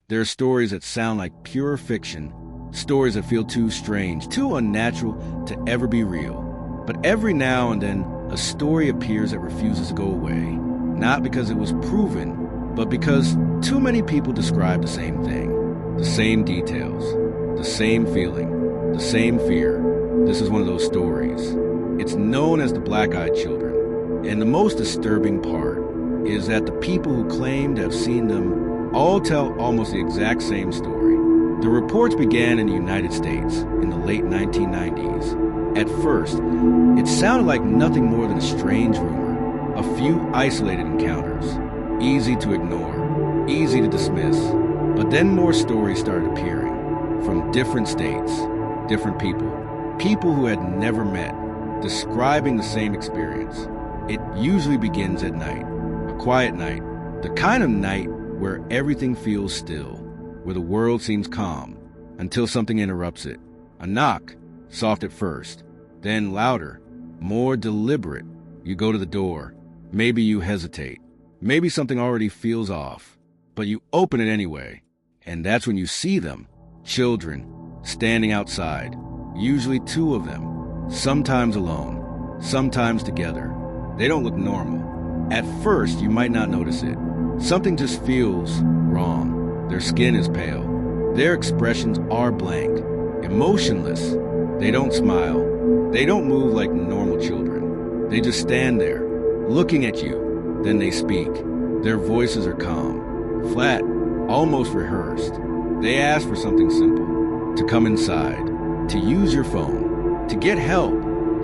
There are stories that sound like pure fiction, stories that feel too strange, too unnatural to ever be real. But every now and then, a story appears that refuses to go away, not because it was proven, but because too many people describe the same thing, the same details, the same feeling, the same fear. This is one of those stories. It's known as the Black-Eyed Children, and the most disturbing part is that the people who claim to have seen them all tell almost the exact same story. The reports began in the United States in the late 1990s. At first, it sounded like nothing more than a strange rumor, a few isolated encounters, easy to ignore, easy to dismiss. But then more stories started appearing, from different states, different people who had never met, describing the same experience. It usually begins at night, a quiet night, the kind of night where everything feels still, where the world seems calm, until something interrupts it. A knock, soft at first, then louder, more deliberate. You go to the door. Maybe you hesitate. Maybe something already feels off, but you open it anyway. And that's when you see them, children, standing outside, usually two of them, sometimes alone, sometimes together. They don't look normal. At first, you might not notice it. Something just feels wrong. Their skin is pale. Their expressions are blank, emotionless. They don't smile. They don't move like normal children. They just stand there, looking at you. Then they speak. Their voices are calm, flat, almost rehearsed. They ask for something simple, to come inside, to use your phone, to get help,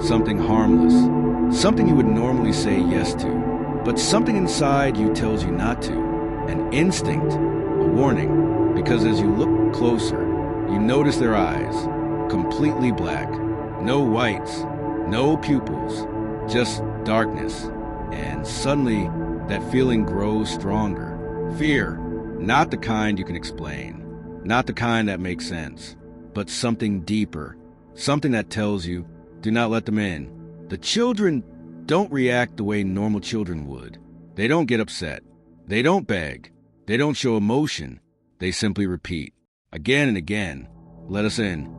something harmless, something you would normally say yes to, but something inside you tells you not to, an instinct, a warning, because as you look closer, you notice their eyes, completely black, no whites, no pupils, just darkness, and suddenly that feeling grows stronger. Fear, not the kind you can explain, not the kind that makes sense, but something deeper, something that tells you, do not let them in. The children don't react the way normal children would. They don't get upset. They don't beg. They don't show emotion. They simply repeat, again and again, let us in.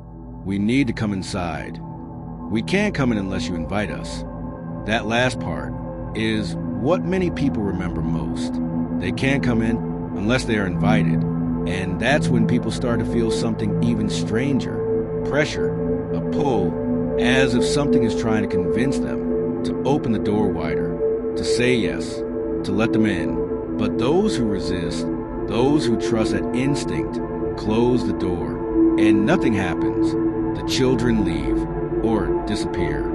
We need to come inside. We can't come in unless you invite us. That last part is what many people remember most. They can't come in unless they are invited. And that's when people start to feel something even stranger. Pressure, a pull, as if something is trying to convince them to open the door wider, to say yes, to let them in. But those who resist, those who trust that instinct, close the door, and nothing happens. The children leave or disappear.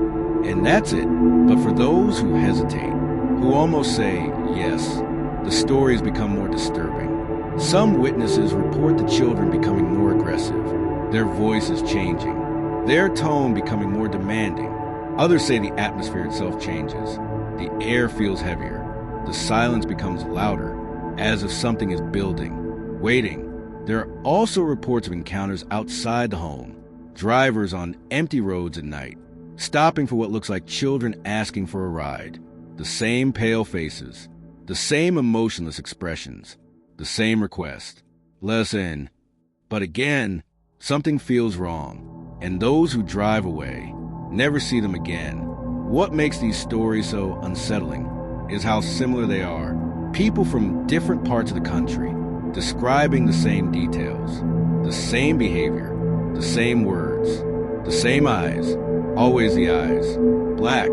And that's it. But for those who hesitate, who almost say yes, the stories become more disturbing. Some witnesses report the children becoming more aggressive, their voices changing, their tone becoming more demanding. Others say the atmosphere itself changes. The air feels heavier. The silence becomes louder, as if something is building, waiting. There are also reports of encounters outside the home, drivers on empty roads at night, stopping for what looks like children asking for a ride. The same pale faces, the same emotionless expressions, the same request, let us in. But again, something feels wrong, and those who drive away never see them again. What makes these stories so unsettling is how similar they are. People from different parts of the country describing the same details, the same behavior, the same words, the same eyes, always the eyes, black,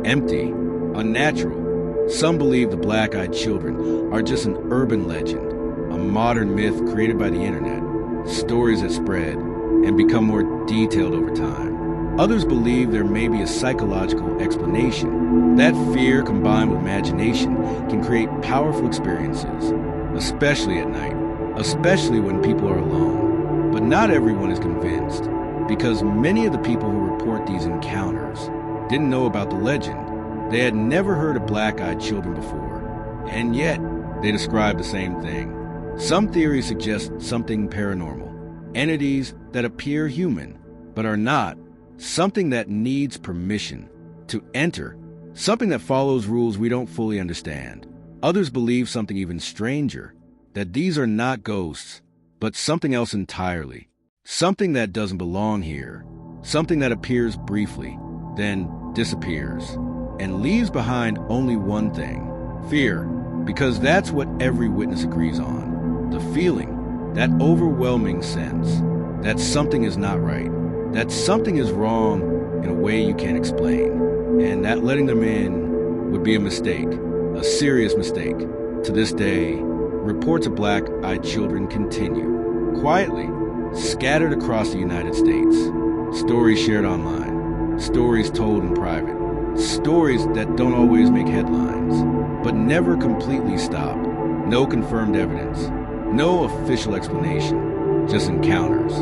empty, unnatural. Some believe the Black-Eyed Children are just an urban legend, a modern myth created by the internet, stories that spread and become more detailed over time. Others believe there may be a psychological explanation. That fear combined with imagination can create powerful experiences, especially at night, especially when people are alone. But not everyone is convinced, because many of the people who report these encounters didn't know about the legend. They had never heard of Black-Eyed Children before, and yet they describe the same thing. Some theories suggest something paranormal, entities that appear human, but are not, something that needs permission to enter, something that follows rules we don't fully understand. Others believe something even stranger, that these are not ghosts, but something else entirely. Something that doesn't belong here. Something that appears briefly, then disappears, and leaves behind only one thing: fear. Because that's what every witness agrees on. The feeling, that overwhelming sense, that something is not right, that something is wrong in a way you can't explain, and that letting them in would be a mistake, a serious mistake. To this day, reports of black-eyed children continue, quietly, scattered across the United States. Stories shared online, stories told in private, stories that don't always make headlines, but never completely stop. No confirmed evidence, no official explanation, just encounters,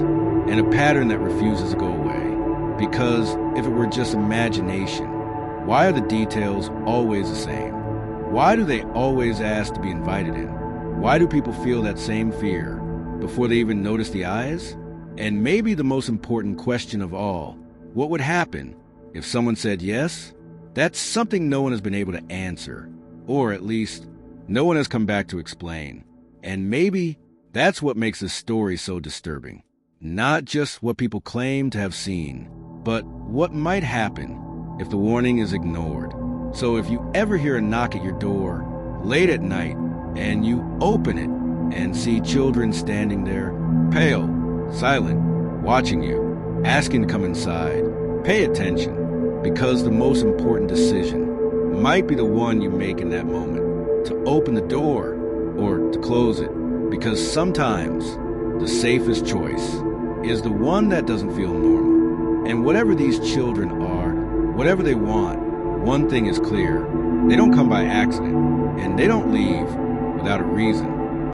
and a pattern that refuses to go away. Because if it were just imagination, why are the details always the same? Why do they always ask to be invited in? Why do people feel that same fear before they even notice the eyes? And maybe the most important question of all, what would happen if someone said yes? That's something no one has been able to answer, or at least no one has come back to explain. And maybe that's what makes this story so disturbing. Not just what people claim to have seen, but what might happen if the warning is ignored. So if you ever hear a knock at your door late at night and you open it and see children standing there, pale, silent, watching you, asking to come inside, pay attention, because the most important decision might be the one you make in that moment, to open the door or to close it, because sometimes the safest choice is the one that doesn't feel normal. And whatever these children are, whatever they want, one thing is clear: they don't come by accident, and they don't leave without a reason.